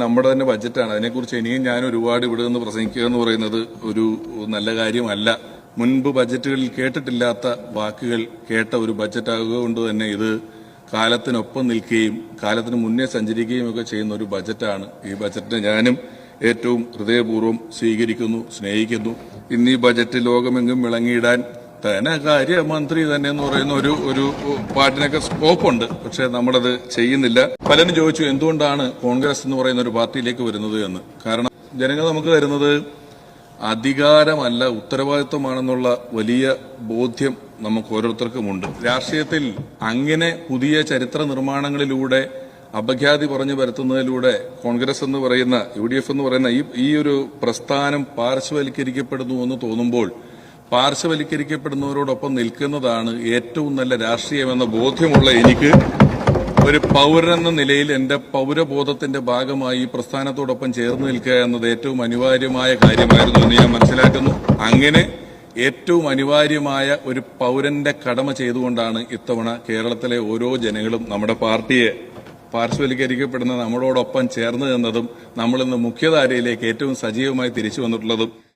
നമ്മുടെ തന്നെ ബജറ്റാണ്. അതിനെക്കുറിച്ച് ഇനിയും ഞാൻ ഒരുപാട് ഇവിടെ നിന്ന് പ്രസംഗിക്കുക എന്ന് പറയുന്നത് ഒരു നല്ല കാര്യമല്ല. മുൻപ് ബജറ്റുകളിൽ കേട്ടിട്ടില്ലാത്ത വാക്കുകൾ കേട്ട ഒരു ബജറ്റാകുക കൊണ്ട് തന്നെ ഇത് കാലത്തിനൊപ്പം നിൽക്കുകയും കാലത്തിന് മുന്നേ സഞ്ചരിക്കുകയും ഒക്കെ ചെയ്യുന്ന ഒരു ബജറ്റാണ്. ഈ ബജറ്റിനെ ഞാനും ഏറ്റവും ഹൃദയപൂർവ്വം സ്വീകരിക്കുന്നു, സ്നേഹിക്കുന്നു. ഇന്ന് ഈ ബജറ്റ് ലോകമെങ്ങും വിളങ്ങിയിടാൻ ധനകാര്യമന്ത്രി തന്നെ എന്ന് പറയുന്ന ഒരു പാട്ടിനൊക്കെ സ്കോപ്പുണ്ട്. പക്ഷെ നമ്മളത് ചെയ്യുന്നില്ല. പലരും ചോദിച്ചു എന്തുകൊണ്ടാണ് കോൺഗ്രസ് എന്ന് പറയുന്ന ഒരു പാർട്ടിയിലേക്ക് വരുന്നത് എന്ന്. കാരണം ജനങ്ങൾ നമുക്ക് തരുന്നത് അധികാരമല്ല, ഉത്തരവാദിത്വമാണെന്നുള്ള വലിയ ബോധ്യം നമുക്ക് ഓരോരുത്തർക്കുമുണ്ട്. രാഷ്ട്രീയത്തിൽ അങ്ങനെ പുതിയ ചരിത്ര നിർമ്മാണങ്ങളിലൂടെ അപഖ്യാതി പറഞ്ഞു വരുത്തുന്നതിലൂടെ കോൺഗ്രസ് എന്ന് പറയുന്ന UDF എന്ന് പറയുന്ന ഈ ഒരു പ്രസ്ഥാനം പാർശ്വവൽക്കരിക്കപ്പെടുന്നു എന്ന് തോന്നുമ്പോൾ പാർശ്വവൽക്കരിക്കപ്പെടുന്നവരോടൊപ്പം നിൽക്കുന്നതാണ് ഏറ്റവും നല്ല രാഷ്ട്രീയമെന്ന ബോധ്യമുള്ള എനിക്ക് ഒരു പൗരനെന്ന നിലയിൽ എന്റെ പൗരബോധത്തിന്റെ ഭാഗമായി ഈ പ്രസ്ഥാനത്തോടൊപ്പം ചേർന്ന് നിൽക്കുക എന്നത് ഏറ്റവും അനിവാര്യമായ കാര്യമായിരുന്നു എന്ന് ഞാൻ മനസ്സിലാക്കുന്നു. അങ്ങനെ ഏറ്റവും അനിവാര്യമായ ഒരു പൗരന്റെ കടമ ചെയ്തുകൊണ്ടാണ് ഇത്തവണ കേരളത്തിലെ ഓരോ ജനങ്ങളും നമ്മുടെ പാർട്ടിയെ പാർശ്വവൽക്കരിക്കപ്പെടുന്ന നമ്മളോടൊപ്പം ചേർന്ന് നിന്നതും നമ്മളിന്ന് മുഖ്യധാരയിലേക്ക് ഏറ്റവും സജീവമായി തിരിച്ചു വന്നിട്ടുള്ളതും